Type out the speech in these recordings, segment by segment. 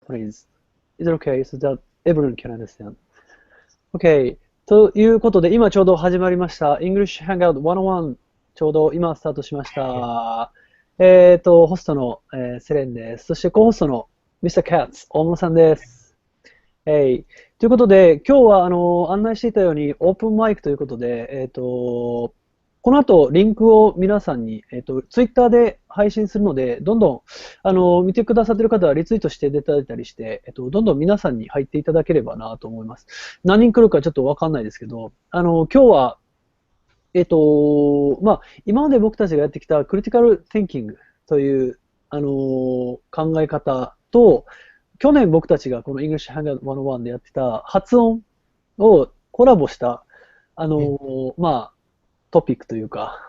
please. Is it okay so that everyone can understand? Okay. ということで、今ちょうど始まりました。English Hangout 101。ちょうど今スタートしました。ホストの、セレンです。そしてコホストの Mr. Katz、大室さんです。ということで、今日は案内していたようにオープンマイクということで、この後リンクを皆さんに、Twitter で配信するので、どんどん見てくださっている方はリツイートしていただいたりして、どんどん皆さんに入っていただければなと思います。何人来るかちょっとわかんないですけど、今日は今まで僕たちがやってきたクリティカル・テンキングという、考え方と、去年僕たちがこの English Hangout 101でやってた発音をコラボした、トピックというか、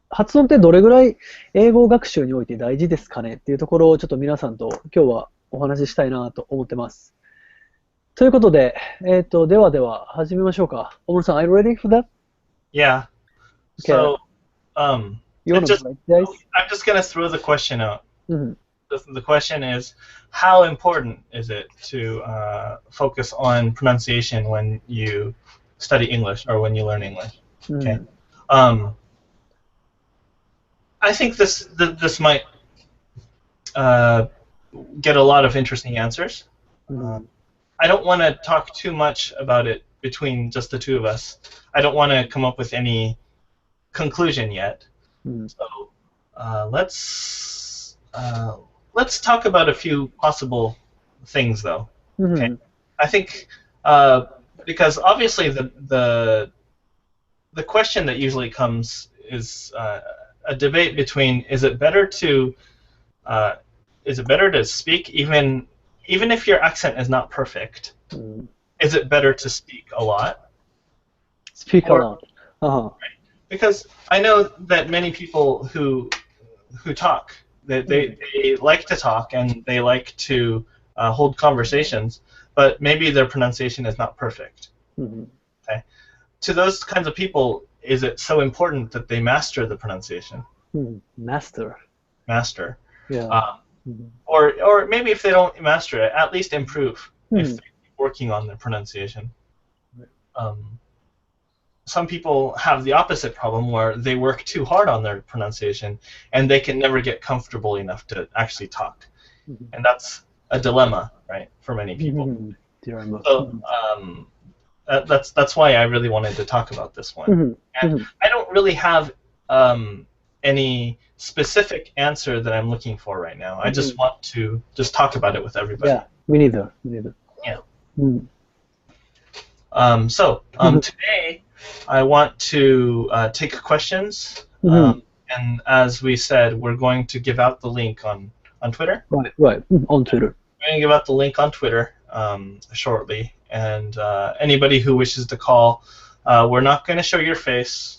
発音ってどれぐらい英語学習において大事ですかねっていうところをちょっと皆さんと今日はお話ししたいなと思ってます。ということで、では始めましょうか。大室さん、are you ready for that? Yeah. Okay. So, I'm just going to throw the question out. The question is, how important is it to focus on pronunciation when you study English or when you learn English? Okay. I think this might get a lot of interesting answers. I don't want to talk too much about it between just the two of us. I don't want to come up with any conclusion yet. So let's talk about a few possible things, though. Okay. I think because obviously the question that usually comes is a debate between is it better to speak even if your accent is not perfect? Is it better to speak a lot? Speak a lot. Right? Because I know that many people who talk, they like to talk and they like to hold conversations, but maybe their pronunciation is not perfect. Okay. To those kinds of people, is it so important that they master the pronunciation? Master. Yeah. Or maybe if they don't master it, at least improve if they're working on their pronunciation. Some people have the opposite problem where they work too hard on their pronunciation and they can never get comfortable enough to actually talk. And that's a dilemma, right, for many people. So that's why I really wanted to talk about this one. And I don't really have any specific answer that I'm looking for right now. I just want to just talk about it with everybody. Yeah, me neither. Yeah. Today I want to take questions, and as we said, we're going to give out the link on Twitter. Right, on Twitter. We're going to give out the link on Twitter shortly, and anybody who wishes to call, we're not going to show your face.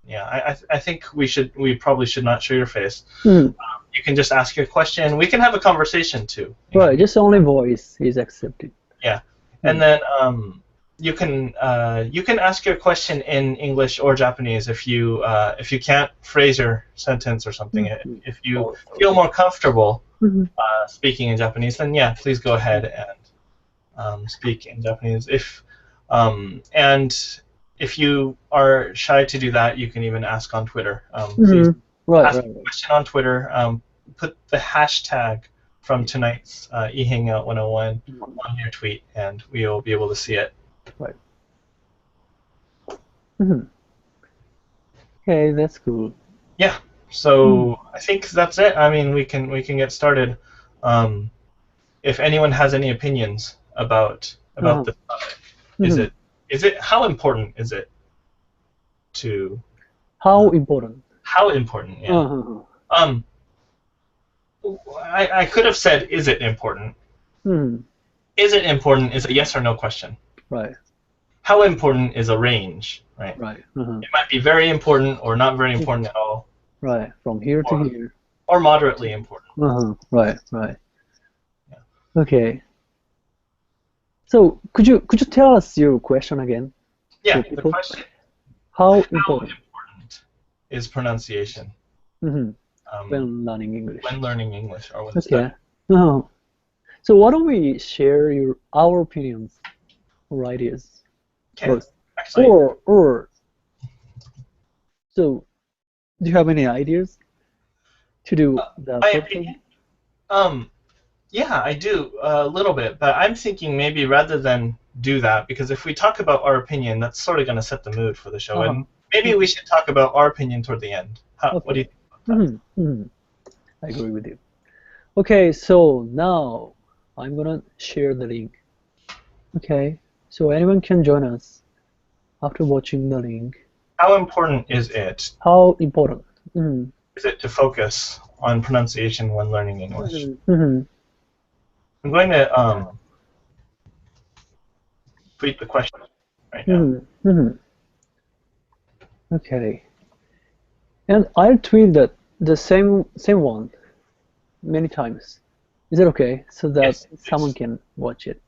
Yeah, I think we probably should not show your face. You can just ask your question. We can have a conversation too. Right, just only voice is accepted. Yeah, and then you can ask your question in English or Japanese if you can't phrase your sentence or something. If you feel more comfortable speaking in Japanese, then yeah, please go ahead and speak in Japanese. If you are shy to do that, you can even ask on Twitter. Please ask a question on Twitter. Put the hashtag from tonight's eHangout 101 on your tweet, and we will be able to see it. Right. Okay, that's cool. Yeah. So I think that's it. I mean, we can get started. If anyone has any opinions about this topic, is it how important is it to? How important? How important? Yeah. I could have said, is it important? Is it important is a yes or no question. Right. How important is a range, right? Right. It might be very important or not very important at all. Right. From here to here. Or moderately important. Right. Yeah. Okay. So could you tell us your question again? Yeah. The question. How important is pronunciation? when learning English. When learning English or when Okay. studying. So why don't we share our opinions or ideas Okay. first? Actually, So do you have any ideas to do the my first opinion? thing? Yeah, I do a little bit, but I'm thinking maybe rather than do that, because if we talk about our opinion, that's sort of going to set the mood for the show, and maybe we should talk about our opinion toward the end. What do you think about that? I agree with you. Okay, so now I'm gonna share the link. Okay, so anyone can join us after watching the link. How important is it? How important? Is it to focus on pronunciation when learning English? Mm-hmm. I'm going to tweet the question right now. Okay, and I'll tweet the same one many times. Is it okay? So that Yes, someone please. can watch it.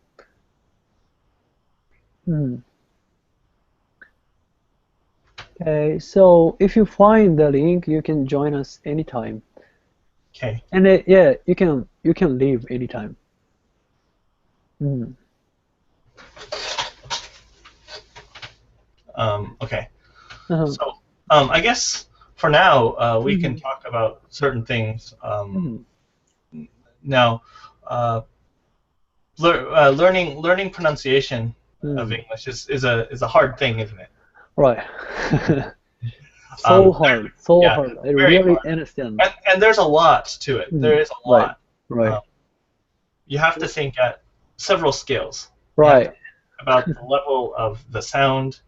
Okay, so if you find the link, you can join us anytime. Okay. And yeah, you can leave anytime. Okay. Uh-huh. So I guess for now we can talk about certain things. Now, learning pronunciation of English is a hard thing, isn't it? Right. So hard. I very really hard. understand. And there's a lot to it. There is a lot. Right. You have to think at several scales. Right. About the level of the sound,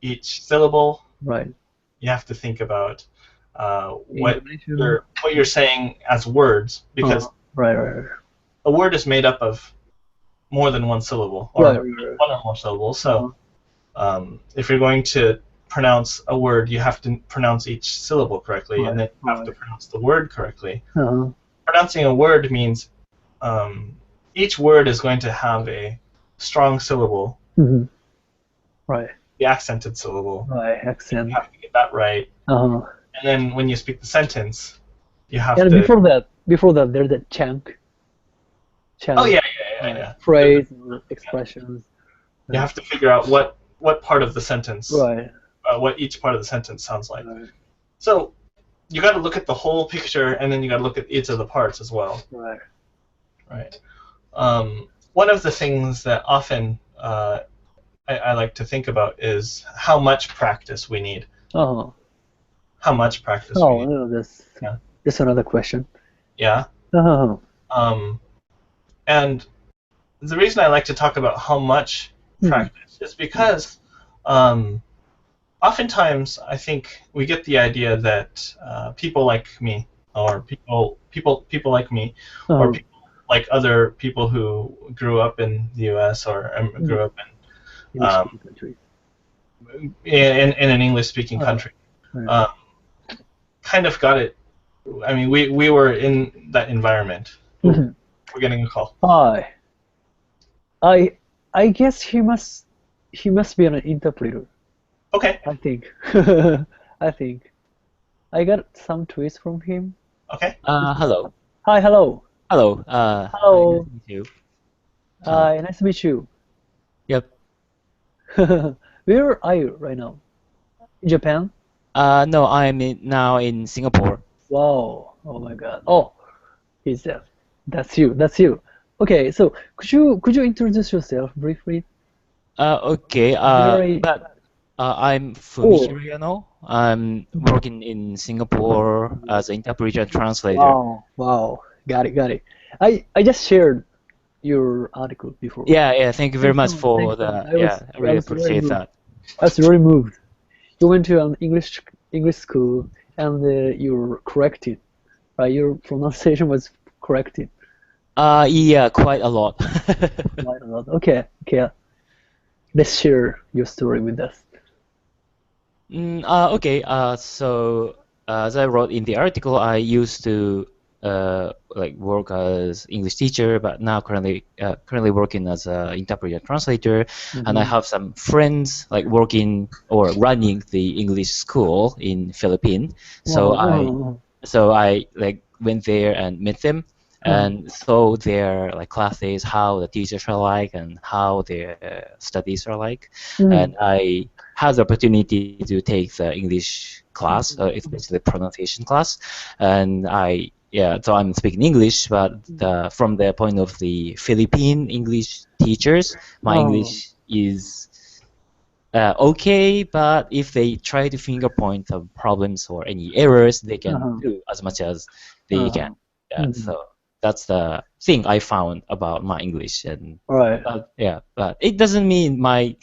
each syllable. Right. You have to think about what you're saying as words, because a word is made up of more than one syllable, or one or more syllables. So if you're going to pronounce a word, you have to pronounce each syllable correctly, and then you have to pronounce the word correctly. Pronouncing a word means each word is going to have a strong syllable, right? The accented syllable. Right, accent. You have to get that right. And then when you speak the sentence, you have to. Before that, there's a chunk. Oh yeah. Phrase, expressions. You have to figure out what part of the sentence. Right. What each part of the sentence sounds like. Right. So you got to look at the whole picture, and then you got to look at each of the parts as well. Right. Right. One of the things that often I like to think about is how much practice we need. How much practice we need. No, that's another question. Yeah. And the reason I like to talk about how much practice is because oftentimes I think we get the idea that people like me, or people like me, or people like other people who grew up in the U.S. or grew up in an English-speaking country, kind of got it. I mean, we were in that environment. Ooh, we're getting a call. Hi. I guess he must be an interpreter. Okay. I think. I got some tweets from him. Okay. Hello. Hi. Hello. Hello. Hello. Nice to meet you. Hi. Nice to meet you. Yep. Where are you right now? In Japan? No, I'm now in Singapore. Wow. Oh my God. Oh, he's there. That's you. Okay. So could you introduce yourself briefly? Okay. But I'm from Hirano. I'm working in Singapore as an interpreter and translator. Wow. Got it. I just shared your article before. Yeah. Thank you very much for that. I really appreciate that. I was really moved. You went to an English school and you were corrected, right? Your pronunciation was corrected. Yeah, quite a lot. Quite a lot. Okay. Let's share your story with us. Okay. So as I wrote in the article, I used to work as English teacher, but now currently working as an interpreter translator, and I have some friends working or running the English school in Philippines. So so I like went there and met them and saw their like classes, how the teachers are like, and how their studies are like. And I had the opportunity to take the English class, especially pronunciation class, and so I'm speaking English, but from the point of the Philippine English teachers, my English is okay, but if they try to finger point the problems or any errors, they can do as much as they can. So that's the thing I found about my English, and but it doesn't mean my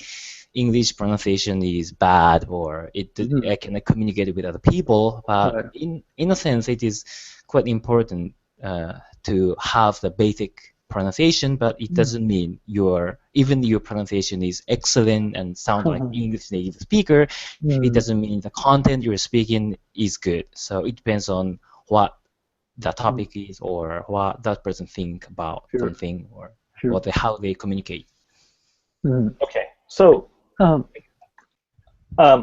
English pronunciation is bad or I cannot communicate with other people. But in a sense, it is quite important to have the basic pronunciation, but it doesn't mean even your pronunciation is excellent and sound like English native speaker. It doesn't mean the content you're speaking is good. So it depends on what the topic is or what that person think about something or how they communicate. Okay, so hi,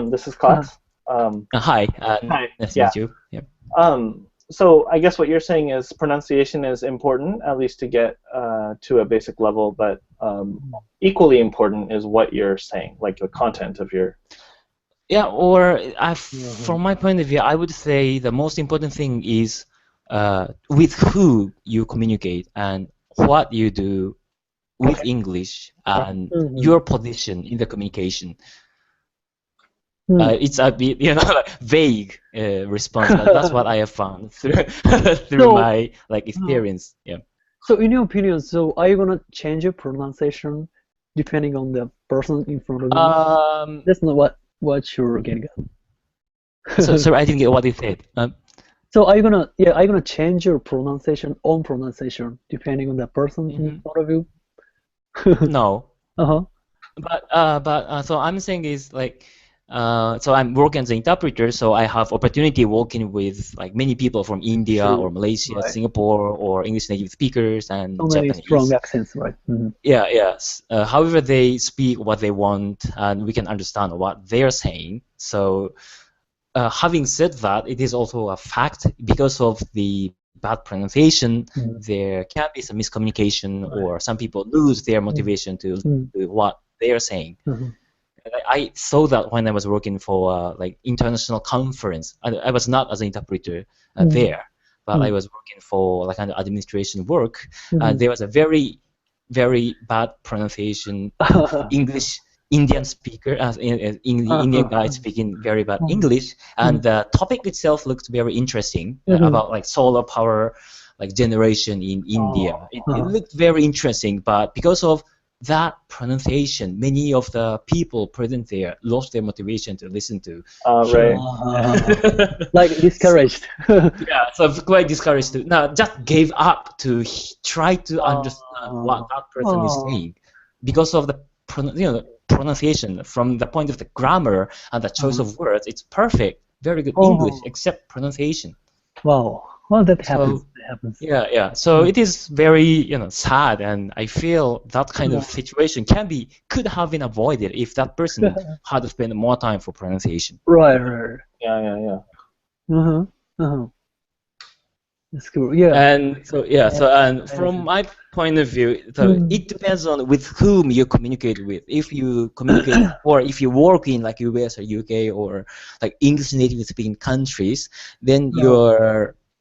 this is Klatz. Hi, hi. Nice to meet you. Yep. So I guess what you're saying is pronunciation is important, at least to get to a basic level, but equally important is what you're saying, like the content of your... Yeah, or from my point of view, I would say the most important thing is with who you communicate and what you do with English and your position in the communication. It's a bit, vague response, but that's what I have found through my experience. Yeah. So, in your opinion, are you gonna change your pronunciation depending on the person in front of you? That's not what you're getting at. So I didn't get what you said. So are you gonna change your pronunciation depending on the person in front of you? No. But so I'm saying is so I'm working as an interpreter, so I have opportunity working with many people from India or Malaysia, Singapore, or English native speakers and so Japanese. many strong accents, right? Yeah, yes. However, they speak what they want, and we can understand what they're saying. So, having said that, it is also a fact because of the bad pronunciation, there can be some miscommunication, or some people lose their motivation to do what they are saying. I saw that when I was working for international conference. I was not as an interpreter there, but I was working for kind of administration work. There was a very, very bad pronunciation English Indian speaker, Indian guy speaking very bad English, and the topic itself looked very interesting about solar power generation in India. It looked very interesting, but because of that pronunciation, many of the people present there lost their motivation to listen to. Discouraged. Yeah, so quite discouraged. Just gave up to try to understand what that person is saying because of the pronunciation. From the point of the grammar and the choice of words, it's perfect, very good English, except pronunciation. Wow. Well, that happens. Yeah. So it is very, sad, and I feel that kind of situation could have been avoided if that person had spent more time for pronunciation. Right. Yeah. That's cool. Yeah. And so from my point of view, so it depends on with whom you communicate with. If you communicate or if you work in US or UK or English native speaking countries, then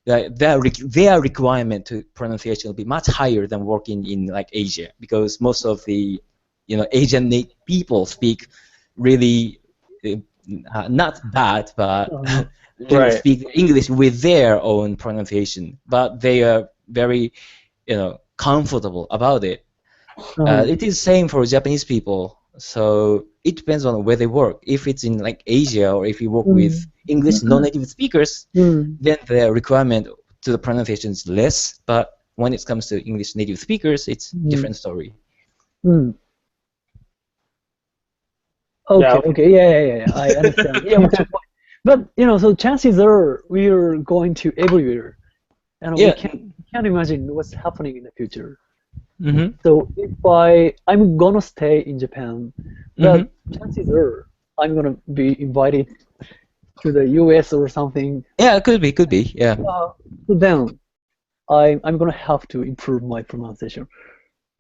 their requirement to pronunciation will be much higher than working in Asia, because most of the Asian people speak really not bad, but they speak English with their own pronunciation, but they are very comfortable about it. It is same for Japanese people. So it depends on where they work. If it's in Asia, or if you work with English non-native speakers, then the requirement to the pronunciation is less. But when it comes to English native speakers, it's different story. Okay. Yeah. I understand. But so chances are we are going to everywhere, and we can't imagine what's happening in the future. So if I'm gonna stay in Japan, but chances are I'm gonna be invited to the US or something. Yeah, it could be. Yeah. So then I'm gonna have to improve my pronunciation.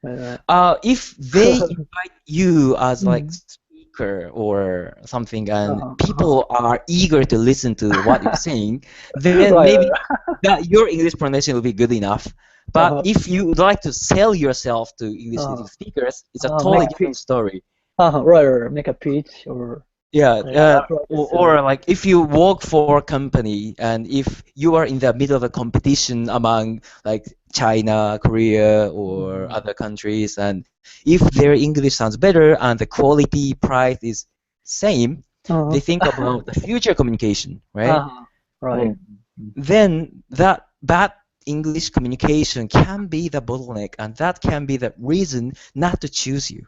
If they invite you as like speaker or something, and people are eager to listen to what you're saying, then maybe that your English pronunciation will be good enough. But if you would like to sell yourself to English native speakers, it's a totally different story. Right. Make a pitch or. Yeah, or like if you work for a company and if you are in the middle of a competition among like China, Korea, or other countries, and if their English sounds better and the quality price is same, they think about the future communication, right? Right. Then that bad English communication can be the bottleneck, and that can be the reason not to choose you.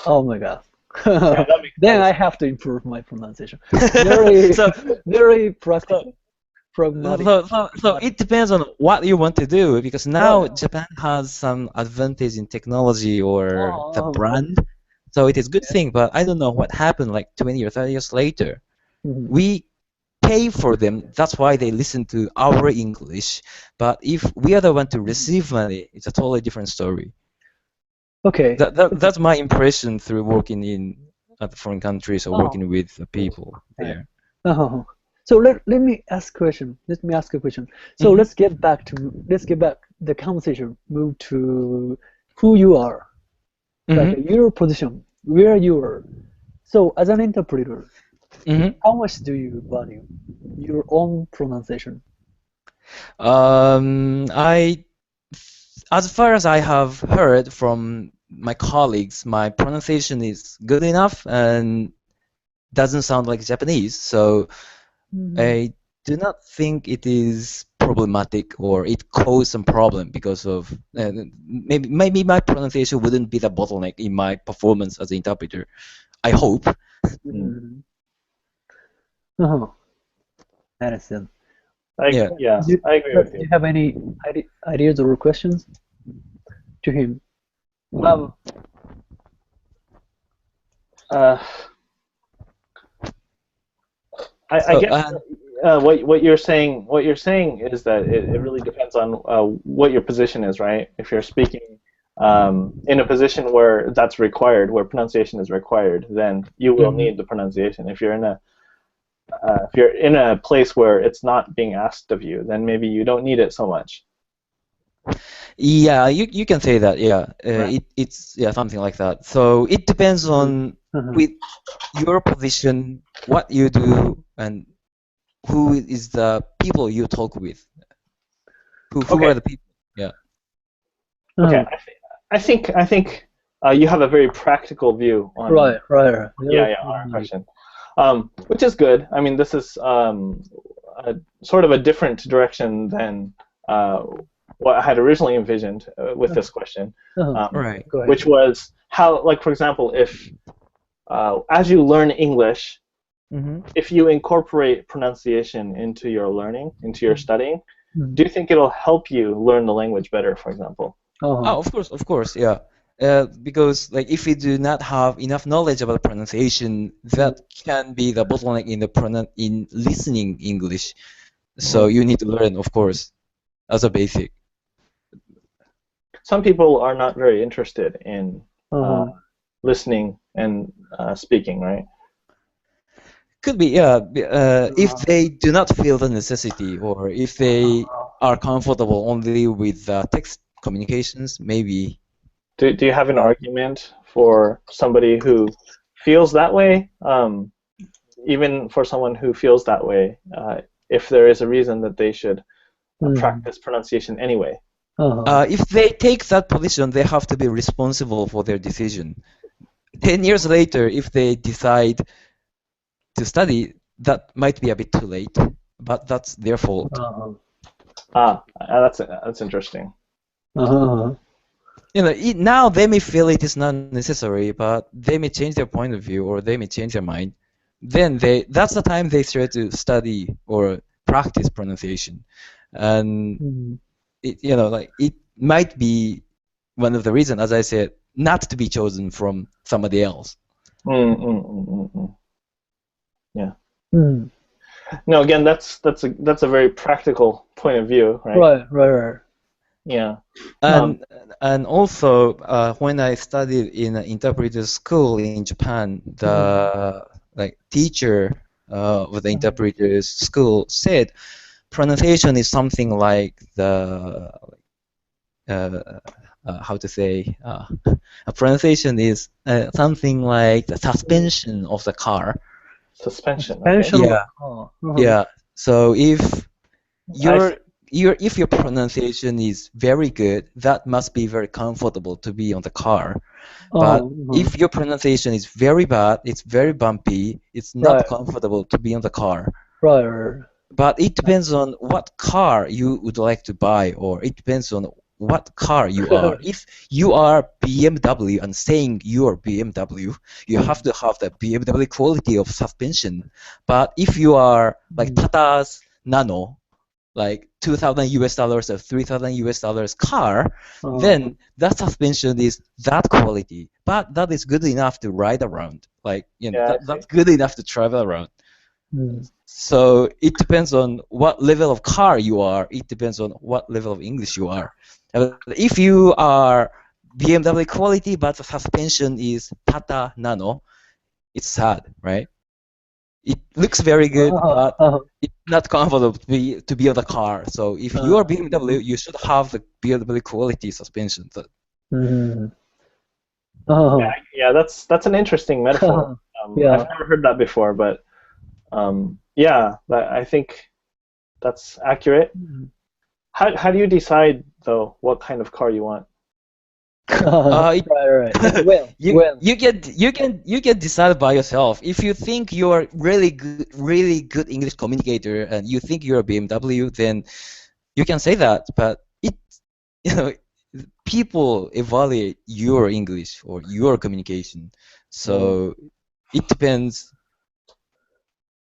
Oh my God. Yeah, then I have to improve my pronunciation. Very practical. Pragmatic. So it depends on what you want to do, because now Japan has some advantage in technology or the brand, so it is a good thing. But I don't know what happened like 20 or 30 years later. We pay for them, that's why they listen to our English. But if we are the one to receive money, it's a totally different story. Okay. That's my impression through working in other foreign countries or working with the people there. So let me ask a question. So let's get back the conversation. Move to who you are, like your position, where you are. So as an interpreter, how much do you value your own pronunciation? As far as I have heard from my colleagues, my pronunciation is good enough and doesn't sound like Japanese, so I do not think it is problematic or it caused some problem because of maybe my pronunciation wouldn't be the bottleneck in my performance as an interpreter. I hope. I understand. I agree with you. Do you have any ideas or questions to him? I guess what you're saying is that it really depends on what your position is, right? If you're speaking in a position where that's required, where pronunciation is required, then you will need the pronunciation. If you're in a place where it's not being asked of you, then maybe you don't need it so much. Yeah, you can say that. Yeah, it's something like that. So it depends on with your position, what you do, and who is the people you talk with. Who are the people? Yeah. Okay, I think you have a very practical view on right. on our question, which is good. I mean, this is sort of a different direction than what I had originally envisioned with this question, Right. Which was how, like, for example, if as you learn English, if you incorporate pronunciation into your learning, into your studying, do you think it'll help you learn the language better, for example? Oh, of course, yeah. Because like if you do not have enough knowledge about pronunciation, that can be the bottleneck in listening English. So you need to learn, of course, as a basic. Some people are not very interested in listening and speaking, right? Could be, yeah. If they do not feel the necessity, or if they are comfortable only with text communications, maybe. Do you have an argument for somebody who feels that way? Even for someone who feels that way, if there is a reason that they should practice pronunciation anyway? If they take that position, they have to be responsible for their decision. 10 years later, if they decide to study, that might be a bit too late, but that's their fault. That's interesting. You know, now they may feel it is not necessary, but they may change their point of view or they may change their mind. Then that's the time they start to study or practice pronunciation, and it might be one of the reasons, as I said, not to be chosen from somebody else. Yeah. No, again, that's a very practical point of view, right? Right. Yeah. And also, when I studied in an interpreter school in Japan, the teacher of the interpreters school said pronunciation is something like the how to say a pronunciation is something like the suspension of the car. Suspension. Suspension. Okay. Yeah. Yeah. So if your pronunciation is very good, that must be very comfortable to be on the car. But if your pronunciation is very bad, it's very bumpy, it's not comfortable to be on the car. Right. But it depends on what car you would like to buy, or it depends on what car you are. If you are BMW and saying you are BMW, you have to have the BMW quality of suspension. But if you are like Tata's Nano, like $2,000 or $3,000 car, then that suspension is that quality. But that is good enough to ride around. Like, that's good enough to travel around. So it depends on what level of car you are. It depends on what level of English you are. If you are BMW quality, but the suspension is Tata Nano, it's sad, right? It looks very good, but it's not comfortable to be on the car. So if you are BMW, you should have the BMW quality suspension. Yeah, that's an interesting metaphor. I've never heard that before, but I think that's accurate. How do you decide though what kind of car you want? Right. You can decide by yourself. If you think you're really good English communicator and you think you're a BMW, then you can say that. But people evaluate your English or your communication. So it depends.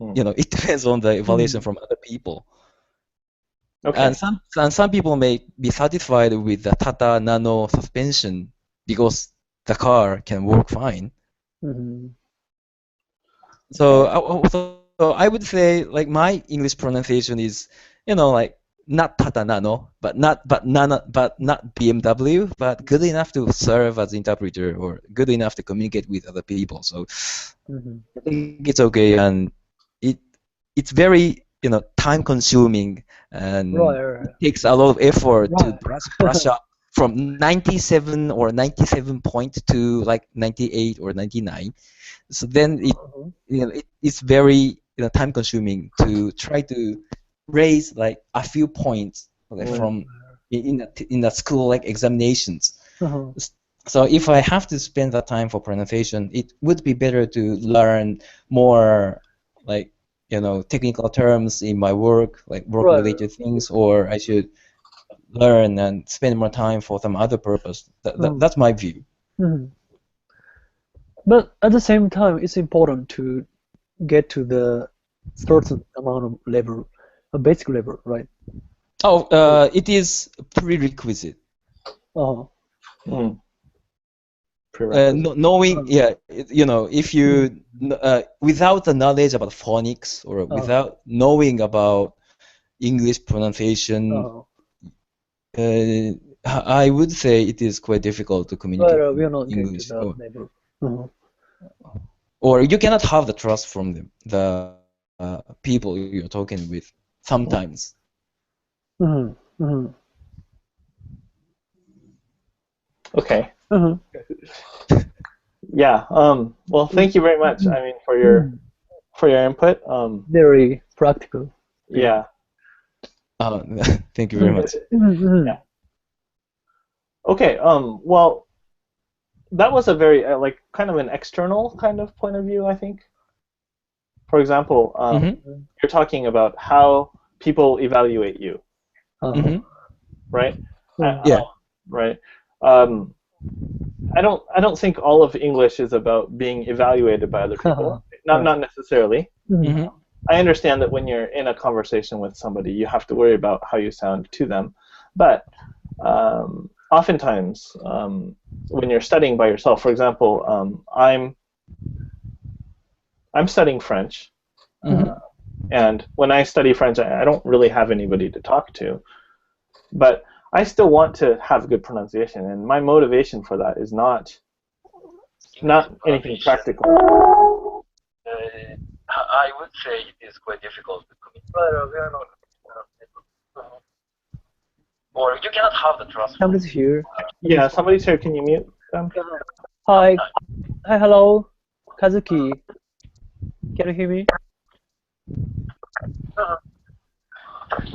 It depends on the evaluation from other people. Okay. And some people may be satisfied with the Tata Nano suspension because the car can work fine. So I would say like my English pronunciation is like not Tata Nano, but not BMW, but good enough to serve as interpreter or good enough to communicate with other people. So I think it's okay, and it's very time consuming, and it takes a lot of effort to brush up from 97 or 97 point to like 98 or 99. So then it's very time consuming to try to raise like a few points from in the school like examinations. So if I have to spend that time for pronunciation, it would be better to learn more like technical terms in my work, like work-related things, or I should learn and spend more time for some other purpose. That's my view. But at the same time, it's important to get to the certain amount of level, a basic level, right? It is prerequisite. Knowing, if you without the knowledge about phonics or without knowing about English pronunciation, I would say it is quite difficult to communicate English. Or you cannot have the trust from the people you're talking with sometimes. Okay. Yeah. Well, thank you very much. I mean, for your input. Very practical. Yeah. Thank you very much. Yeah. Okay. Well, that was a very like kind of an external kind of point of view, I think. For example, you're talking about how people evaluate you, right? Right. I don't think all of English is about being evaluated by other people. Not necessarily. I understand that when you're in a conversation with somebody, you have to worry about how you sound to them. But oftentimes, when you're studying by yourself, for example, I'm studying French, And when I study French, I don't really have anybody to talk to. But I still want to have good pronunciation, and my motivation for that is not anything practical. I would say it is quite difficult to communicate. Or you cannot have the trust. Somebody's here. Yeah, somebody's here. Can you mute them? Hi. Hi, hello. Kazuki. Can you hear me?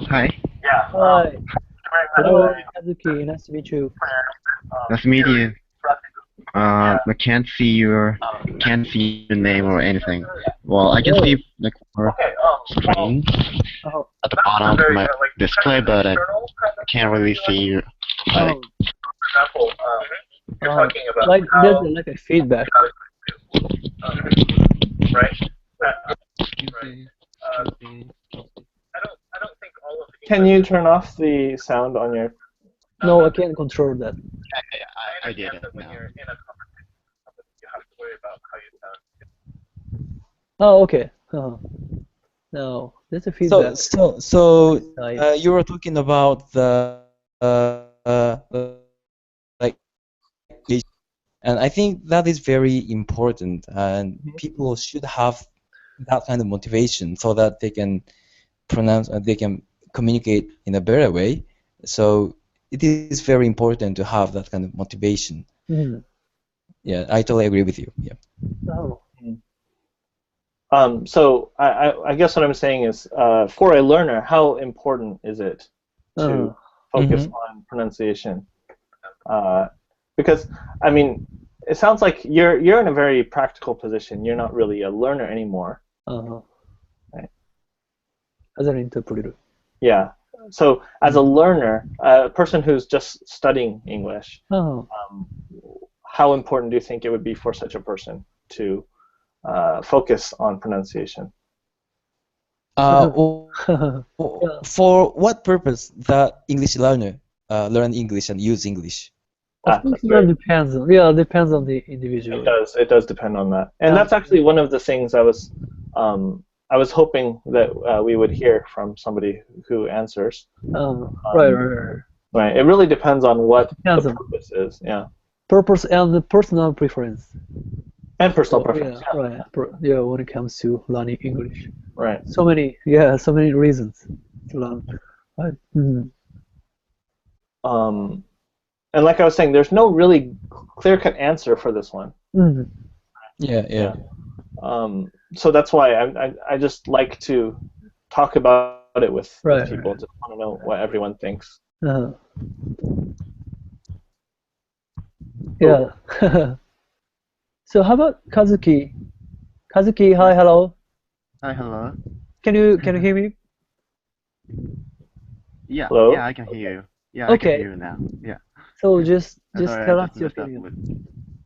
Hi, Yeah. Hi. Hello, Kazuki. Nice to meet you. nice to meet you. I can't see your name or anything. Well, I can see like your screen Oh, at the bottom of my display, but I can't really see you. Like, oh, For example, you're oh. talking about Like how, there's like a feedback. right? I don't think all of the Can you turn off the sound on your? No, I can't control that. I did it when now. you're in a conversation, you have to worry about how you sound. Oh, okay. No, there's a feedback. You were talking about the like, and I think that is very important, and people should have that kind of motivation so that they can they can communicate in a better way. So it is very important to have that kind of motivation. Mhm. Yeah, I totally agree with you. Yeah. Oh. So I guess what I'm saying is, for a learner, how important is it to focus on pronunciation? Because I mean, it sounds like you're in a very practical position. You're not really a learner anymore. Right. As an interpreter. Yeah. So as a learner, a person who's just studying English, how important do you think it would be for such a person to focus on pronunciation? For what purpose the English learner learn English and use English? Of course, it depends. Yeah, it depends on the individual. It does depend on that, and that's actually one of the things I was hoping that we would hear from somebody who answers. Right. It really depends on what the purpose is. Yeah. Purpose and the personal preference. And personal preference. Yeah, right. Yeah, when it comes to learning English. Right. So many reasons to learn. Right. And like I was saying, there's no really clear-cut answer for this one. Yeah. So that's why I just like to talk about it with people. Just want to know what everyone thinks. Yeah. So how about Kazuki? Kazuki, hi, hello. Hi, hello. Can you hear me? Yeah. Hello? Yeah, I can hear you. Yeah, Okay. I can hear you now. Yeah. So just Sorry, tell I us just your messed up opinion.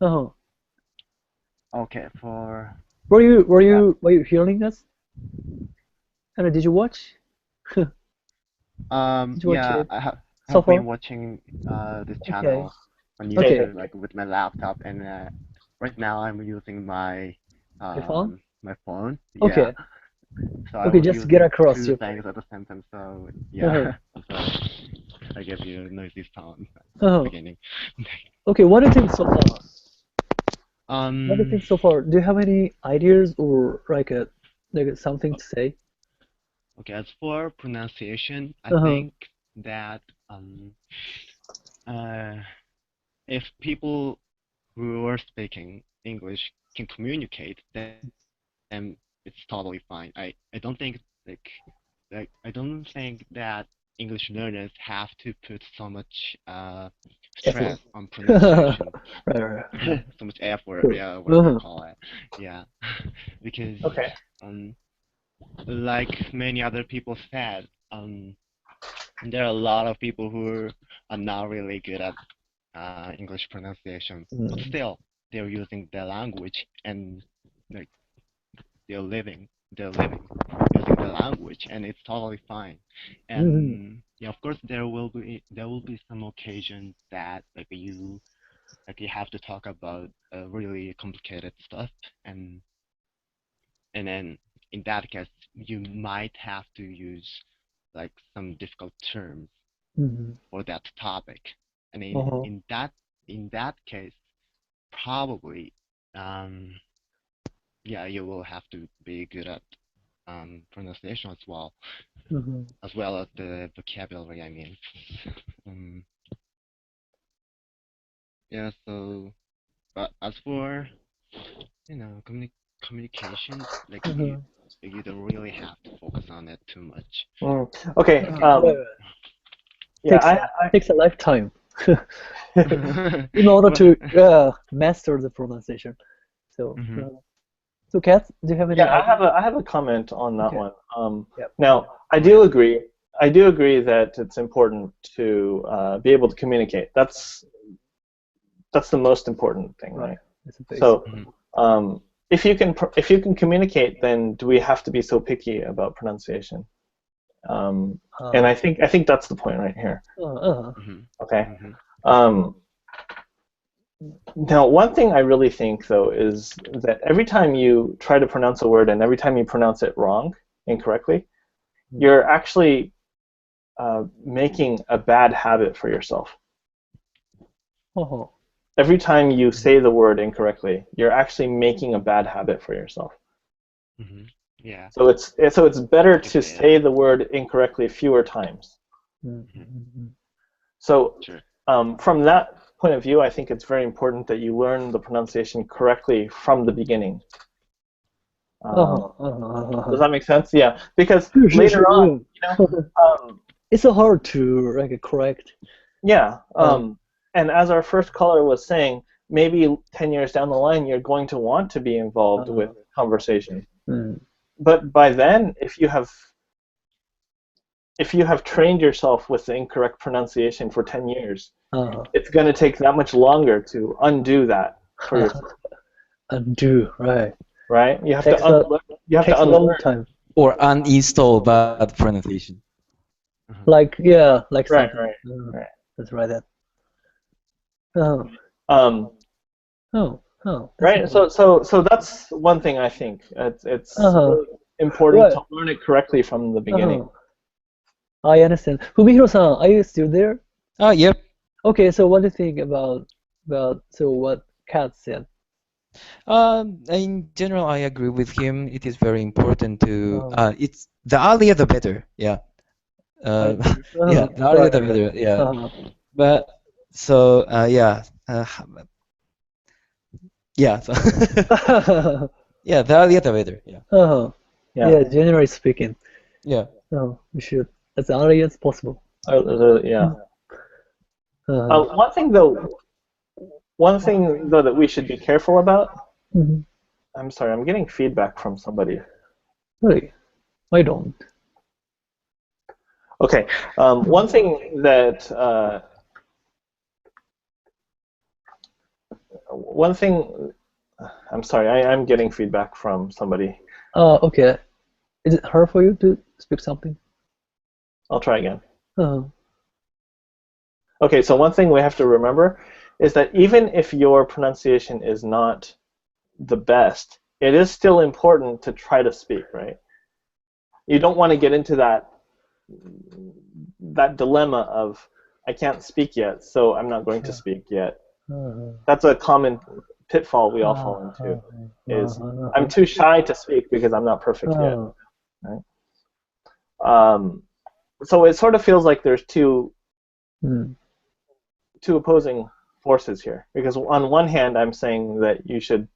with. Okay, for. Were you hearing us? And did you watch? Did you watch Yeah, it I have so far? been watching this channel on Okay. YouTube, like with my laptop, and right now I'm using my phone? my phone. Okay. Yeah. So I Okay, was just get using across two your things at the same time. So yeah. So I gave you a noisy sound at the beginning. Okay, what do you think so far? Um. What do you think so far? Do you have any ideas or like something to say? Okay, as for pronunciation, I think that if people who are speaking English can communicate, then it's totally fine. I don't think I don't think that English learners have to put so much stress on pronunciation. Right. So much effort, yeah, whatever you call it. Yeah. Because like many other people said, there are a lot of people who are not really good at English pronunciation, but still they're using their language and like they're living using the language, and it's totally fine. And yeah, of course there will be some occasions that like you have to talk about really complicated stuff, and then in that case, you might have to use like some difficult terms for that topic. And in that case, probably, yeah, you will have to be good at pronunciation as well as the vocabulary. I mean, yeah. So, but as for communication, like you don't really have to focus on it too much. Okay. Yeah, takes a lifetime in order to master the pronunciation. So, so Kat, do you have any? Yeah, I have a comment on that one. Now, I do agree that it's important to be able to communicate. That's the most important thing, right? So, if you can communicate, then do we have to be so picky about pronunciation? And I think that's the point right here. Okay. Now, one thing I really think, though, is that every time you try to pronounce a word and every time you pronounce it wrong, incorrectly, you're actually making a bad habit for yourself. Every time you say the word incorrectly, you're actually making a bad habit for yourself. Yeah. So it's better to say the word incorrectly fewer times. So from that point of view, I think it's very important that you learn the pronunciation correctly from the beginning. Does that make sense? Yeah, because later on, it's so hard to correct. Yeah, and as our first caller was saying, maybe 10 years down the line, you're going to want to be involved with conversation. But by then, if you have trained yourself with the incorrect pronunciation for 10 years, it's going to take that much longer to undo that for yourself. Undo, right? Right? You have to unlearn time. Or uninstall bad pronunciation. Like right, something. Right. That's right. Right. So that's one thing I think. It's really important to learn it correctly from the beginning. I understand. Fumihiro-san, are you still there? Yep. Okay, so what do you think about what Kat said? In general, I agree with him. It is very important to. It's the earlier the better. Yeah. The earlier the better. Yeah. But so yeah. Yeah. So yeah, the earlier the better. Yeah. Yeah. Generally speaking. Yeah. We should as early as possible. Yeah. One thing though that we should be careful about. I'm sorry, I'm getting feedback from somebody. Really? I don't. Okay. One thing that I'm sorry, I'm getting feedback from somebody. Okay. Is it hard for you to speak something? I'll try again. Okay, so one thing we have to remember is that even if your pronunciation is not the best, it is still important to try to speak, right? You don't want to get into that dilemma of, I can't speak yet, so I'm not going to speak yet. That's a common pitfall we all fall into, is I'm too shy to speak because I'm not perfect yet. Right? So it sort of feels like there's two opposing forces here, because on one hand I'm saying that you should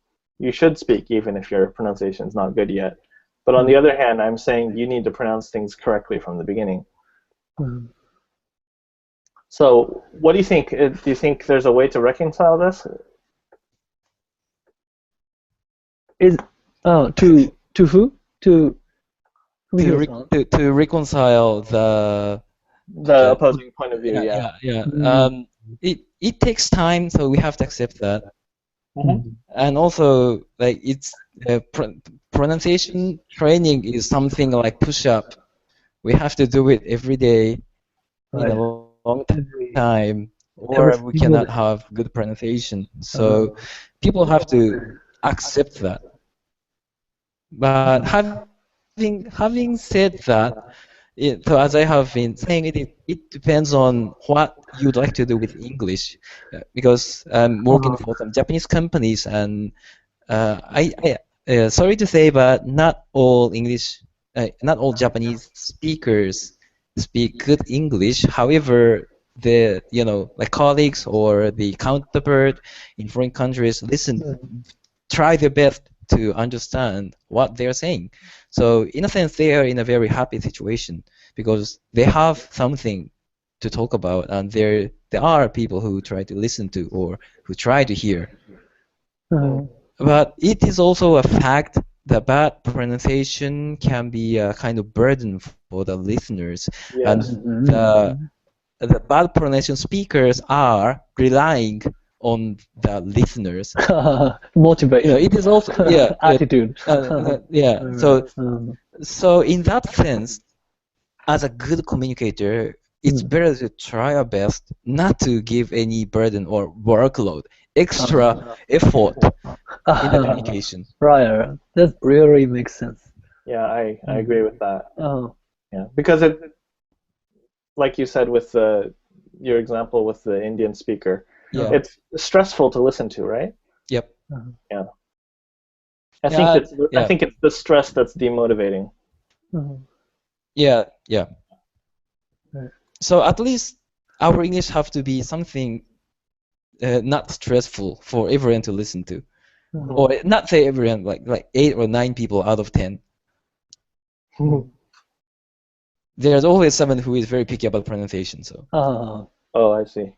speak even if your pronunciation is not good yet, but on the other hand I'm saying you need to pronounce things correctly from the beginning. So what do you think? Do you think there's a way to reconcile this? To who? To reconcile the opposing point of view. It takes time, so we have to accept that. And also, like, it's pronunciation training is something like push-up. We have to do it every day in a long time, or we cannot have good pronunciation. So people have to accept that. But having said that, so as I have been saying, it depends on what you'd like to do with English, because I'm working for some Japanese companies, and sorry to say, but not all Japanese speakers speak good English. However, like colleagues or the counterpart in foreign countries try their best to understand what they're saying. So in a sense, they are in a very happy situation because they have something to talk about, and there are people who try to listen to or who try to hear. But it is also a fact that bad pronunciation can be a kind of burden for the listeners, and the bad pronunciation speakers are relying on the listeners. Motivate. It is also attitude. So in that sense, as a good communicator, it's better to try our best not to give any burden or workload, extra effort in the communication. Right. That really makes sense. Yeah, I agree with that. Yeah, because it, like you said with your example with the Indian speaker, it's stressful to listen to, right? Yep. Yeah. I think it's the stress that's demotivating. Yeah. So at least our English have to be something not stressful for everyone to listen to, or not say everyone, like 8 or 9 people out of 10. There's always someone who is very picky about pronunciation. So. Oh, I see.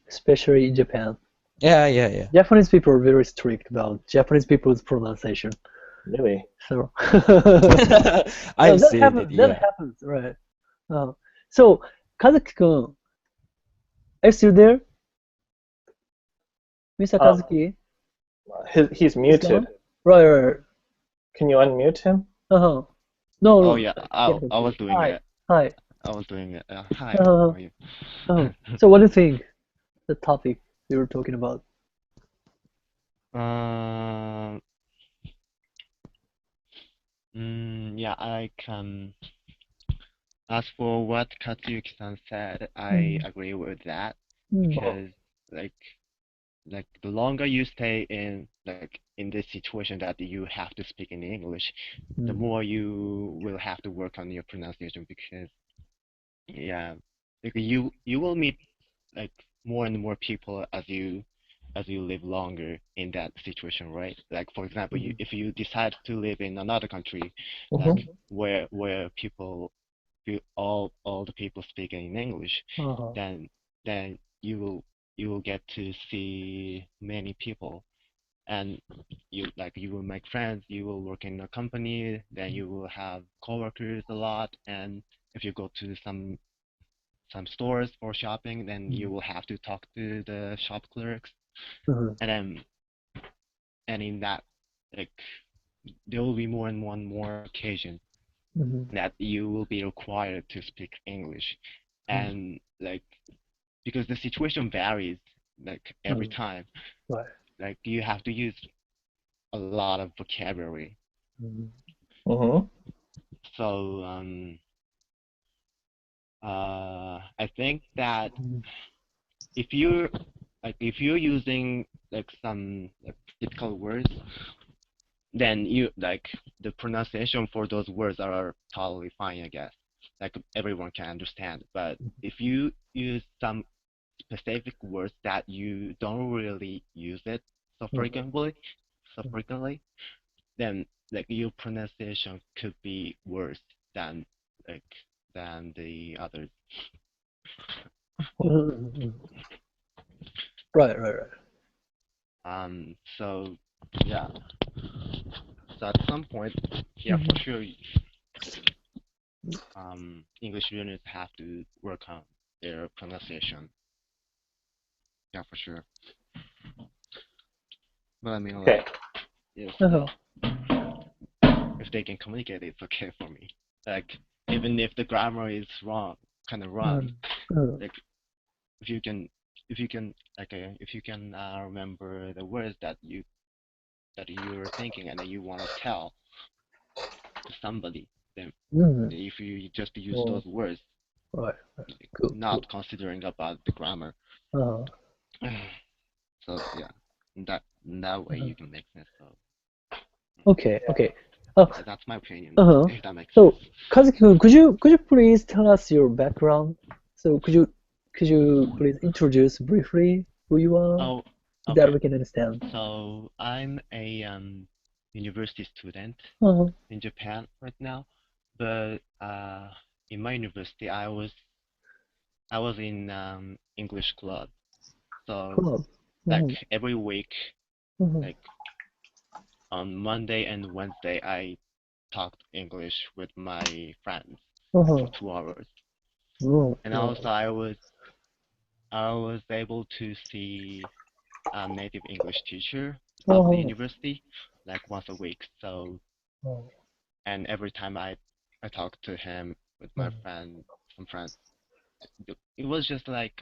Especially in Japan. Yeah. Japanese people are very strict about Japanese people's pronunciation. Really? So. I've seen it. That happens, right? So, Kazuki-kun, are you still there? Mr. Kazuki? He's muted. Right. Can you unmute him? No. Oh yeah, I was doing it. Hi. I was doing it. Hi. How are you? So what do you think? The topic we were talking about. Yeah, I can. As for what Katsuyuki-san said, I agree with that because like the longer you stay in this situation that you have to speak in English, the more you will have to work on your pronunciation because you will meet like more and more people as you live longer in that situation, right? Like for example, if you decide to live in another country, like where all the people speak in English, then you will get to see many people, and you will make friends. You will work in a company, then you will have coworkers a lot, and if you go to some stores for shopping, then you will have to talk to the shop clerks, and in that there will be more and more occasions that you will be required to speak English, and because the situation varies every time, you have to use a lot of vocabulary. So I think that if you're using some typical words, then you the pronunciation for those words are totally fine, I guess. Everyone can understand. But if you use some specific words that you don't really use it so frequently, then your pronunciation could be worse than the others. Right. So yeah. So at some point, for sure, English learners have to work on their pronunciation. Yeah, for sure. But I mean, if they can communicate, it's okay for me. Even if the grammar is kind of wrong, if you can remember the words that you're thinking and that you want to tell, to somebody, then Mm. if you just use Oh. those words, Right. like, Cool. not considering about the grammar. Uh-huh. So yeah, in that way you can make sense. So Okay. Okay. that's my opinion. Uh-huh. If that makes So, sense. Kazuki-kun, could you please tell us your background? So could you please introduce briefly who you are, Oh, so that okay. we can understand? So I'm a university student Uh-huh. in Japan right now, but in my university I was in English club. So Club. like Mhm. every week, Mhm. like on Monday and Wednesday, I talked English with my friends Uh-huh. for 2 hours, Oh, and wow. also I was able to see a native English teacher of the Uh-huh. university like once a week. So Oh. and every time I talked to him with my some friends, it was just like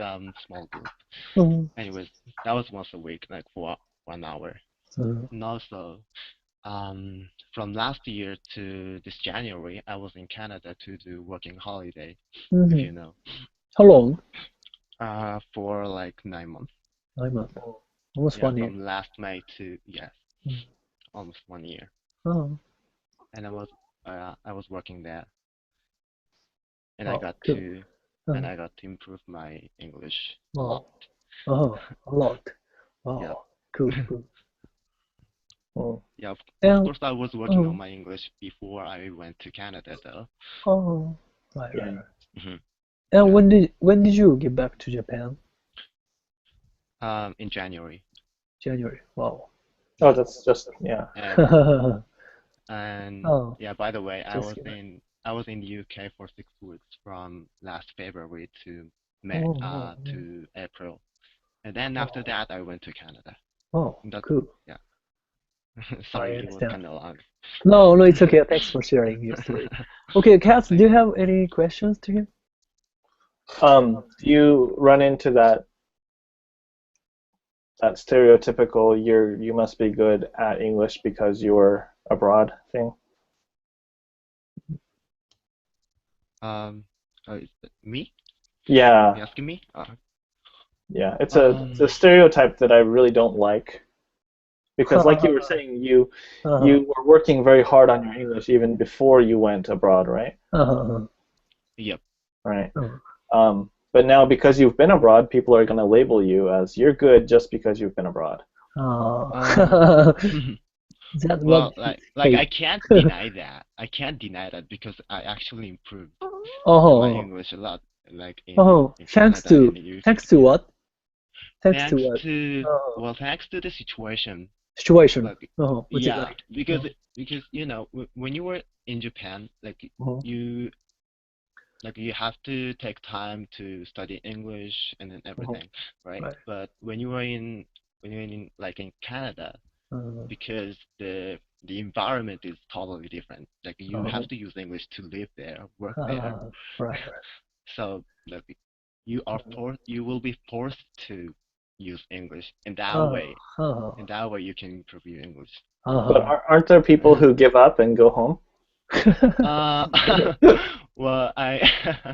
small group. Mhm. Anyways, that was once a week, like for 1 hour. Mhm. And also, from last year to this January, I was in Canada to do working holiday, if you Mhm. know, How long? for like 9 months. 9 months. Almost Yeah, 1 year. from last May to yes, Mm. almost 1 year. Oh, And I was working there, and I wow. got Cool. to improve my English a Wow. lot. Uh-huh. A lot. Yeah. Wow. Cool. Cool. Oh. Yeah, of And course I was working on my English before I went to Canada though. oh, right, right, right. Mhm. And Yeah. when did you get back to Japan? In January. January. Wow. Oh, that's just yeah. And Oh, yeah, by the way, just I was in the UK for 6 weeks from last February to May oh, to April, and then after that I went to Canada. oh, That's cool. yeah. I Sorry, it was understand. kind of long. No, no, it's okay. Thanks for sharing your story. Okay, Katz, do you have any questions to him? Do you run into that stereotypical you must be good at English because you're abroad thing? Is it me? Yeah, You asking me? yeah. It's a stereotype that I really don't like because, like you were saying, you were working very hard on your English even before you went abroad, right? Yep. Right. But now because you've been abroad, people are going to label you as you're good just because you've been abroad. Is that Well, what? like I can't deny that. I can't deny that because I actually improved my Oh, English a lot, like in thanks Canada to and the UK. what? Thanks to Thanks what? to Oh, thanks to the situation. situation. Like Oh, what's it yeah, like? because you know when you were in Japan, like you have to take time to study English and then everything, right? Right. But when you're in like in Canada, because the environment is totally different. Like you have to use English to live there, work there. Right. So like you will be forced to use English. In that Oh, way, oh, you can improve your English. But aren't there people who give up and go home? Uh, well, I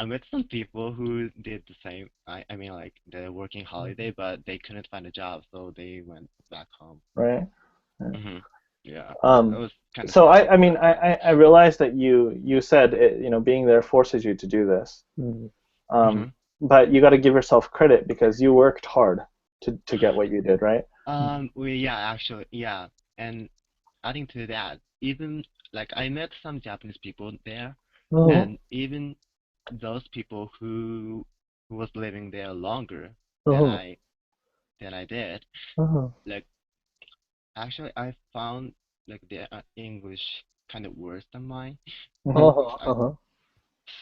met some people who did the same. I mean, like they're working holiday, but they couldn't find a job, so they went back home. Right. Yeah, that was kind of So sad. I mean I realized that you said it, being there forces you to do this. But you got to give yourself credit because you worked hard to get what you did, right? Actually, yeah, and adding to that, even like I met some Japanese people there, and even those people who was living there longer than I did, like actually I found like their English kind of worse than mine.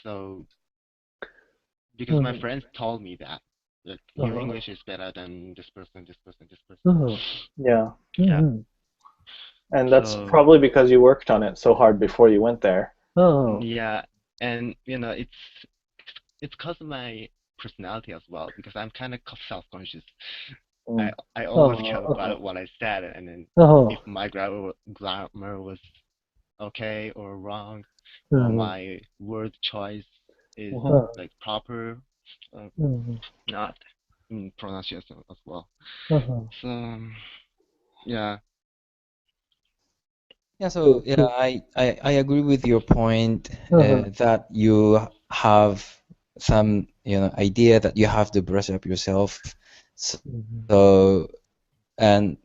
So because my friends told me that like your English is better than this person, this person, this person. Yeah. Yeah. And that's So probably because you worked on it so hard before you went there. yeah, and it's because of my personality as well because I'm kind of self-conscious. I always care about what I said, and then if my grammar was okay or wrong, or my word choice is like proper, not in pronunciation as well. So yeah. Yeah, so yeah, I agree with your point that you have some idea that you have to brush up yourself. So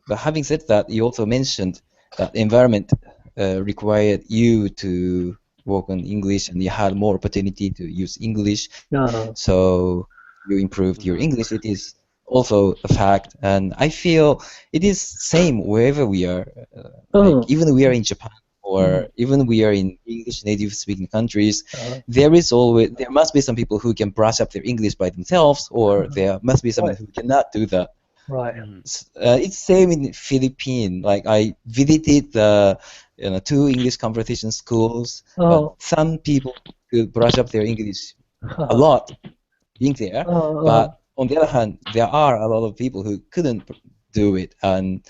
but having said that, you also mentioned that environment required you to work on English, and you had more opportunity to use English. So you improved your English. It is also a fact, and I feel it is same wherever we are. Like even we are in Japan or even we are in English native speaking countries, there must be some people who can brush up their English by themselves, or there must be someone who cannot do that. Right. It's same in Philippines. Like I visited the 2 English conversation schools. But some people could brush up their English a lot being there. But on the other hand, there are a lot of people who couldn't do it and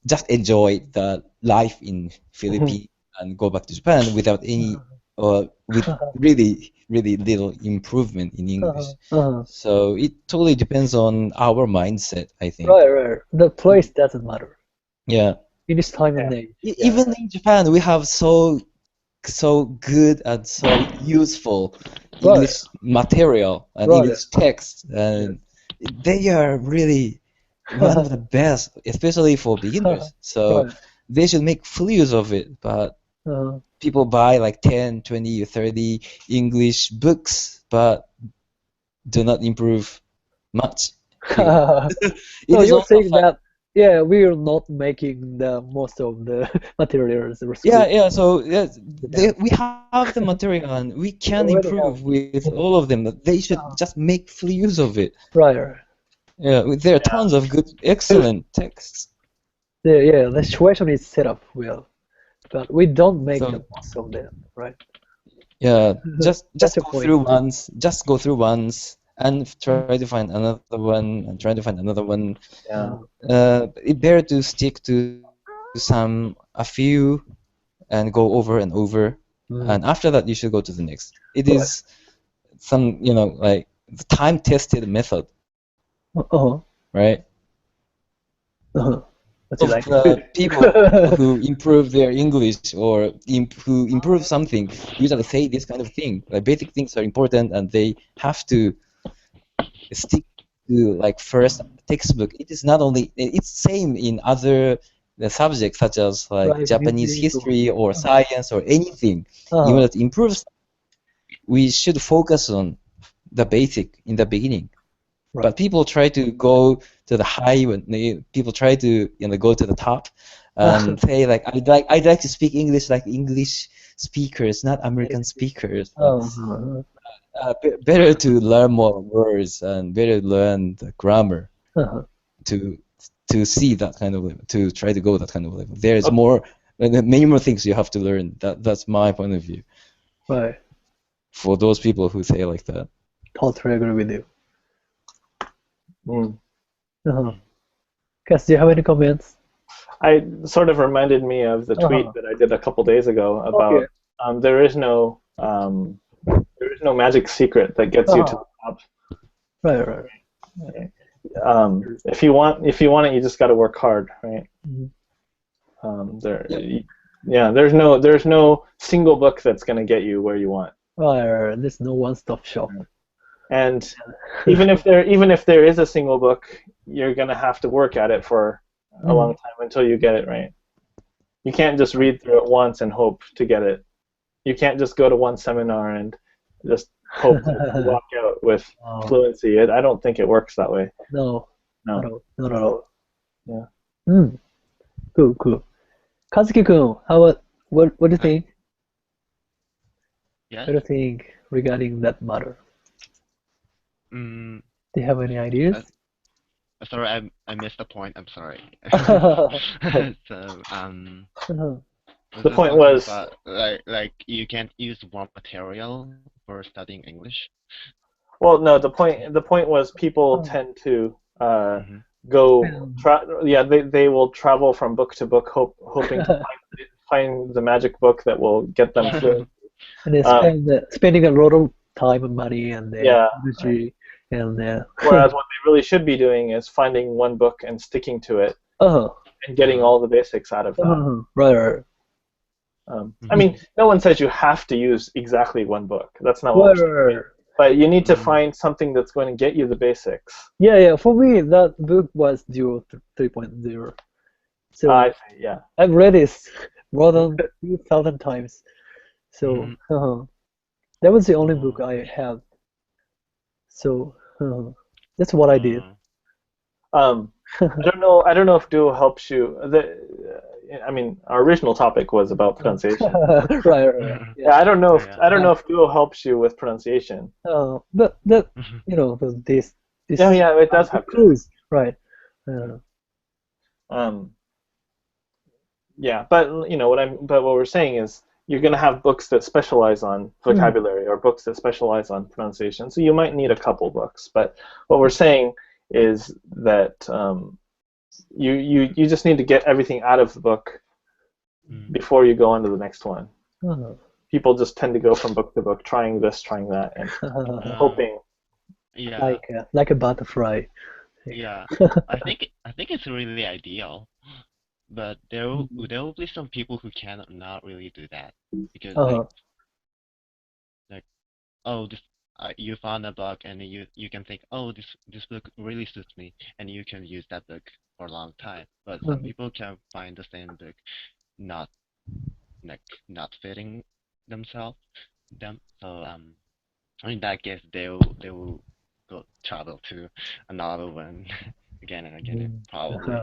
just enjoy the life in Philippines and go back to Japan without any with really little improvement in English. So it totally depends on our mindset, I think. Right. The place doesn't matter. Yeah. In this time and age. Even in Japan, we have so good and so useful English material and English text, and they are really one of the best, especially for beginners. So they should make full use of it. But people buy like 10, 20, or 30 English books, but do not improve much. So you're saying that we are not making the most of the materials. So we have the material and we can improve with all of them. But they should just make full use of it. Right. Yeah, there are tons of good, excellent texts. The situation is set up well, but we don't make the most of them, right? Yeah, just go through once. Just go through once and try to find another one and try to find another one. It's better to stick to a few and go over and over, and after that you should go to the next. It is some like the time-tested method, right? People who improve their English or who improve something usually say this kind of thing. Like basic things are important, and they have to stick to like first textbook. It is not only it's same in other subjects such as like Japanese history or science or anything. Even if it improves, we should focus on the basic in the beginning. But people try to go to the high when people try to go to the top and say like I'd like to speak English like English speakers, not American speakers. Better to learn more words and better learn the grammar to see that kind of level, to try to go that kind of level. There's many more things you have to learn. That's my point of view. Right. For those people who say like that. Totally agree with you. Cass, do you have any comments? I sort of reminded me of the tweet that I did a couple days ago about there is no magic secret that gets you to the top. Right. If you want it, you just got to work hard, right? There's no single book that's going to get you where you want. Right. There's no one-stop shop. And even if there is a single book, you're going to have to work at it for a long time until you get it right. You can't just read through it once and hope to get it. You can't just go to one seminar and just hope to walk out with fluency. I don't think it works that way. No. Not at all. Yeah. Cool. Kazuki-kun, what do you think? Yes. What do you think regarding that matter? Do you have any ideas? Sorry, I missed the point. I'm sorry. The point was like you can't use one material for studying English. Well, no. The point was people tend to go. They will travel from book to book, hoping to find the magic book that will get them fluent. And then spending a lot of time and money and energy. And whereas what they really should be doing is finding one book and sticking to it and getting all the basics out of that. Right. I mean, no one says you have to use exactly one book. That's not what we're saying. But you need to find something that's going to get you the basics. Yeah. For me, that book was 3.0. So I've read it more than 2,000 times. So that was the only book I had. So that's what I did. I don't know if Duo helps you. I mean, our original topic was about pronunciation. Right. Yeah, I don't know if Duo helps you with pronunciation. But this. It does have clues, right? But what we're saying is you're going to have books that specialize on vocabulary or books that specialize on pronunciation. So you might need a couple books. But what we're saying is that you just need to get everything out of the book before you go on to the next one. People just tend to go from book to book, trying this, trying that, and hoping. Yeah. Like a butterfly. Yeah, I think it's really ideal, but there will be some people who cannot really do that because you found a book and you can think, oh, this book really suits me, and you can use that book for a long time. But some people can find the same book not fitting them. So in that case, they will go travel to another one again and again, probably.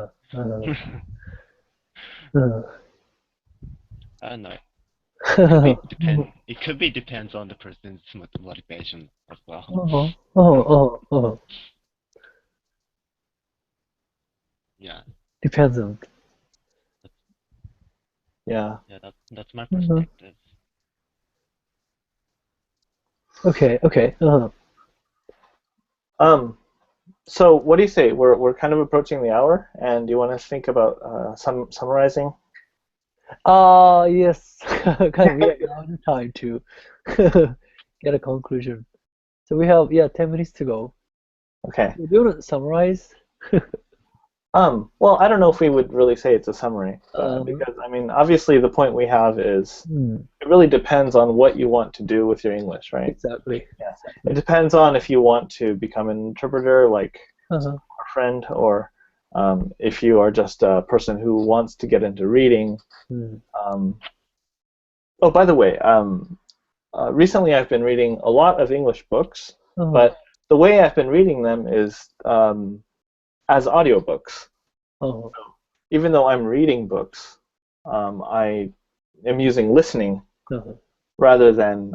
I don't know. It could be depends on the person's motivation as well. Yeah. Depends on. Yeah. Yeah, that's my perspective. Okay. So what do you say? We're kind of approaching the hour, and do you want to think about summarizing? Yes. Kind of time to get a conclusion. So we have 10 minutes to go. Okay. Do you want to summarize? Well, I don't know if we would really say it's a summary, because I mean, obviously the point we have is it really depends on what you want to do with your English, right? Exactly. Yeah. It depends on if you want to become an interpreter, like our friend, or if you are just a person who wants to get into reading. Oh, by the way, recently I've been reading a lot of English books, but the way I've been reading them is as audiobooks. So even though I'm reading books, I am using listening rather than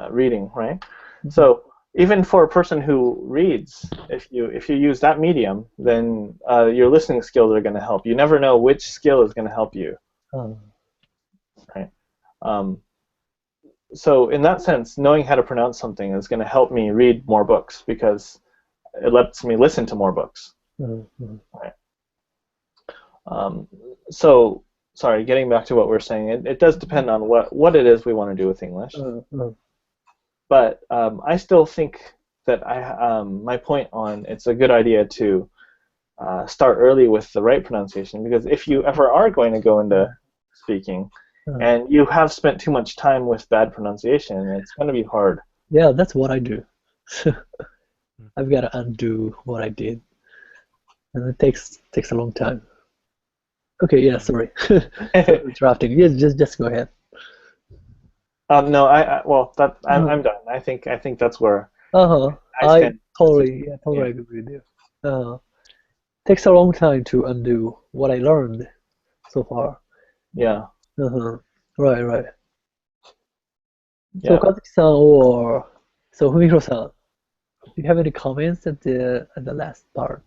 reading, right? So even for a person who reads, if you use that medium, then your listening skills are going to help. You never know which skill is going to help you, right? So in that sense, knowing how to pronounce something is going to help me read more books because it lets me listen to more books. Right. So, sorry, getting back to what we're saying, it does depend on what it is we want to do with English. But I still think that my point on it's a good idea to start early with the right pronunciation, because if you ever are going to go into speaking and you have spent too much time with bad pronunciation, it's going to be hard. Yeah, that's what I do. I've got to undo what I did, and it takes a long time. Okay, yeah, sorry. Interrupting. Yeah, just go ahead. No, I'm done. I think that's where I totally agree with you. Takes a long time to undo what I learned so far. Yeah. Right. Yeah. So Katsuki-san or Fumihiro-san, do you have any comments at the last part?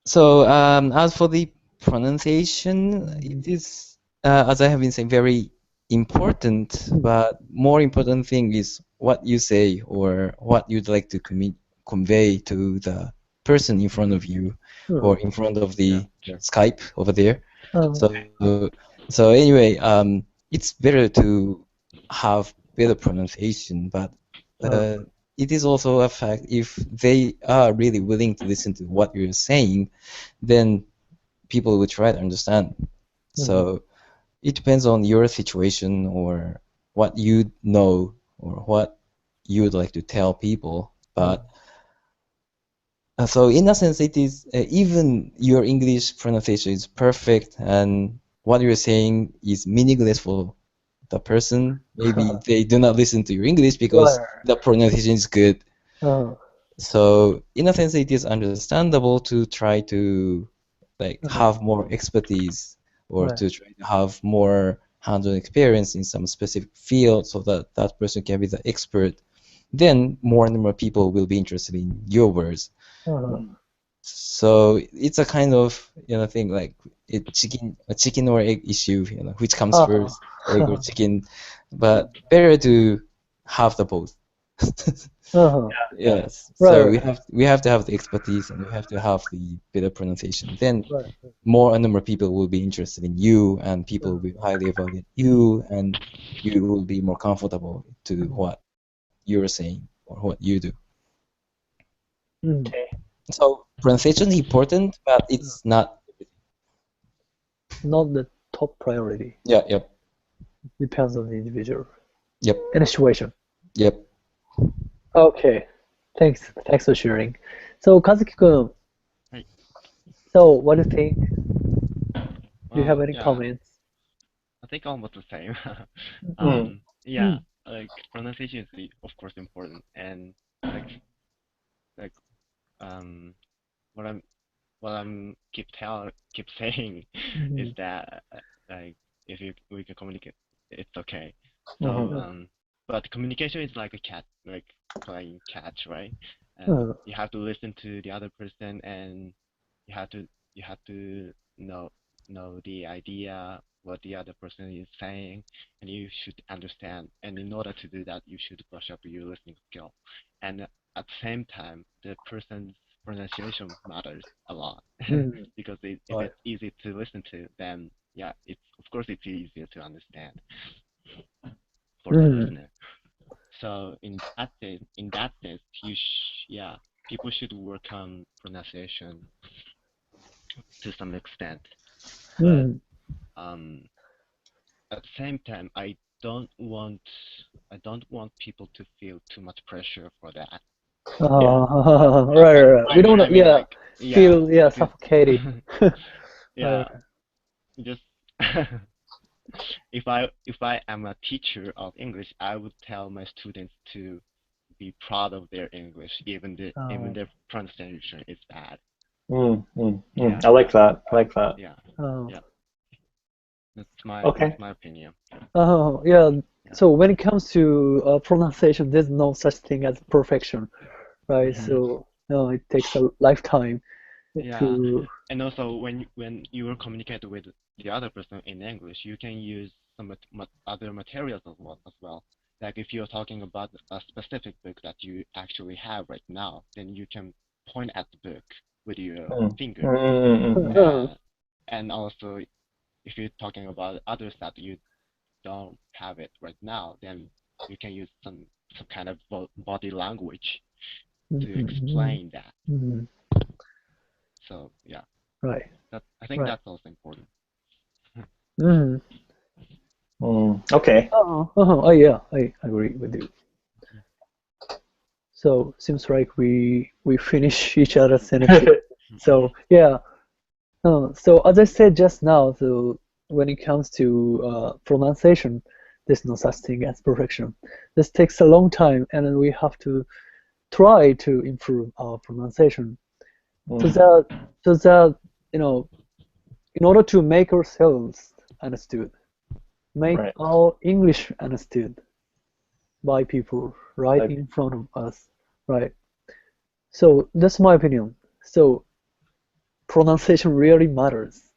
So as for the pronunciation, it is, as I have been saying, very important, but more important thing is what you say or what you'd like to convey to the person in front of you or in front of the Skype over there. So anyway, it's better to have better pronunciation, but it is also a fact if they are really willing to listen to what you're saying, then people will try to understand. So it depends on your situation or what you know or what you would like to tell people. But so in a sense, it is even your English pronunciation is perfect and what you're saying is meaningless for the person. Maybe they do not listen to your English because the pronunciation is good. So in a sense, it is understandable to try to like have more expertise or to try to have more hands-on experience in some specific field so that that person can be the expert. Then more and more people will be interested in your words. So it's a kind of thing like a chicken or egg issue, which comes first, egg or chicken. But better to have the both. Yes. So we have to have the expertise and we have to have the better pronunciation. Then more and more people will be interested in you, and people will highly evaluate you, and you will be more comfortable to what you're saying or what you do. Okay. So pronunciation is important, but it's not the top priority. Yep. Depends on the individual. Yep. And the situation. Yep. Okay. Thanks for sharing. So Kazuki-kun. Hey. So what do you think? Do you have any comments? I think almost the same. Like pronunciation is of course important, and what I'm keep saying is that like if we can communicate, it's okay. So but communication is like a cat, like playing catch, right? And you have to listen to the other person, and you have to know the idea what the other person is saying, and you should understand. And in order to do that, you should brush up your listening skill. And at the same time, the person's pronunciation matters a lot because if it's easy to listen to, then it's of course it's easier to understand for the listener. So in that sense, people should work on pronunciation to some extent. But at the same time, I don't want people to feel too much pressure for that. Right. We don't feel suffocated. Just if I am a teacher of English, I would tell my students to be proud of their English, even their pronunciation is bad. I like that. Yeah. That's my opinion. So when it comes to pronunciation, there's no such thing as perfection, right? So it takes a lifetime. And also when you will communicate with the other person in English, you can use some other materials as well. Like if you're talking about a specific book that you actually have right now, then you can point at the book with your finger. And also, if you're talking about others that you don't have it right now, then you can use some kind of body language to explain that. So right. I think that's also important. Okay. I agree with you. So seems like we finish each other's sentences. So so as I said just now, so when it comes to pronunciation, there's no such thing as perfection. This takes a long time, and then we have to try to improve our pronunciation. So that in order to make ourselves understood, make our English understood by people right in front of us, right? So that's my opinion. So pronunciation really matters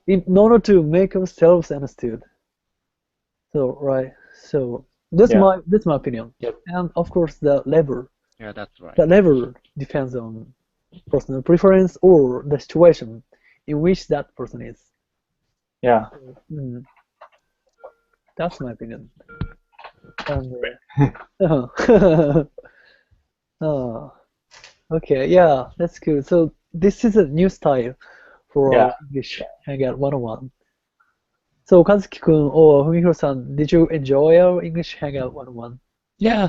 in order to make ourselves understood. So so that's my opinion. And of course the level. Yeah, that's right. The level depends on personal preference or the situation in which that person is. Yeah. That's my opinion. And, okay, yeah, that's good. So this is a new style for our English Hangout 101. So Kazuki-kun or Fumihiro-san, did you enjoy our English Hangout 101? Yeah,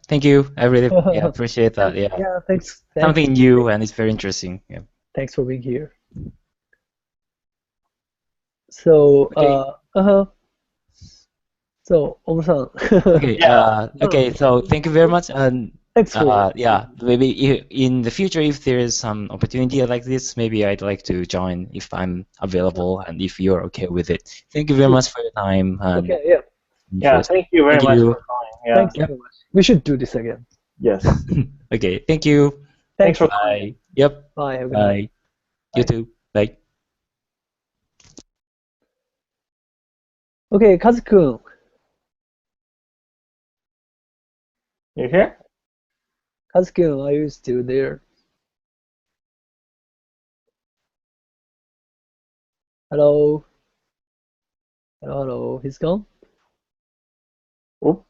thank you. I really appreciate that. Yeah, thanks. Something new and it's very interesting. Yeah. Thanks for being here. So, So, Omu-san. Okay, so thank you very much. And thanks for maybe in the future, if there is some opportunity like this, maybe I'd like to join if I'm available and if you're okay with it. Thank you very much for your time. And thank you very much for calling. Yeah. Thanks very much. We should do this again. Yes. Okay, thank you. Thanks for calling. Yep. Bye. Bye. You too. Bye. Okay, Kazu-kun. You here? Kazu-kun, are you still there? Hello? Hello, he's gone? Oh.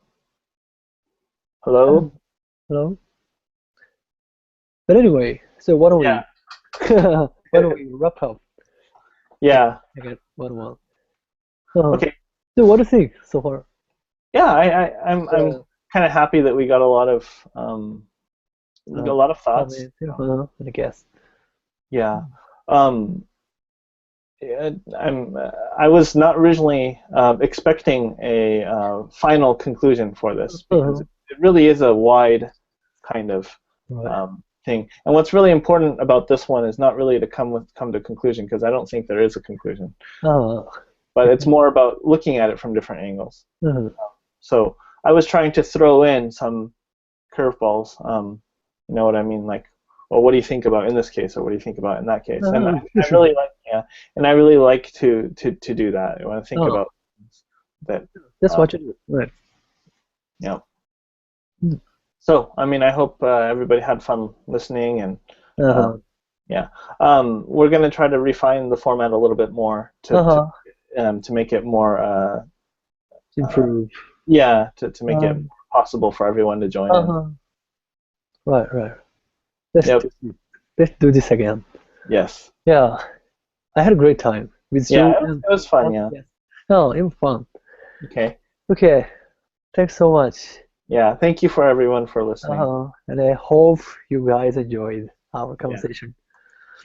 Hello? Hello? But anyway, so why don't we wrap up? Yeah. Okay, one. Okay. So what do you think so far? Yeah, I'm kind of happy that we got a lot of thoughts. I guess. Yeah. I was not originally expecting a final conclusion for this because it really is a wide kind of thing. And what's really important about this one is not really to come to a conclusion, because I don't think there is a conclusion. But it's more about looking at it from different angles. So I was trying to throw in some curveballs. You know what I mean? Like, well, what do you think about in this case, or what do you think about in that case? And I really like to do that. I want to think about that. That's what you do, right? Yeah. So I mean, I hope everybody had fun listening, and we're going to try to refine the format a little bit more to make it more improve. To make it possible for everyone to join in. Right. Let's do this again. Yes. Yeah, I had a great time with you. Yeah, it was fun. Yeah. No, it was fun. Okay. Thanks so much. Yeah, thank you for everyone for listening. And I hope you guys enjoyed our conversation.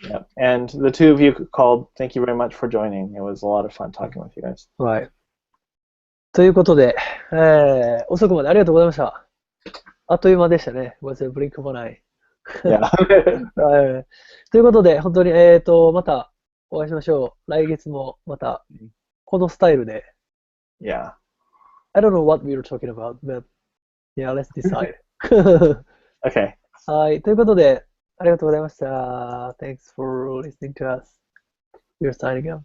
Yeah. And the two of you called, thank you very much for joining. It was a lot of fun talking with you guys. Right. ということで、遅くまでありがとうございました。あっという間でしたね。Was a blink of an eye. ということで、本当に、またお会いしましょう。来月もまた、このスタイルで。Yeah. I don't know what we were talking about, but yeah, let's decide. Okay. はい。ということで、ありがとうございました。Thanks for listening to us. We're signing out.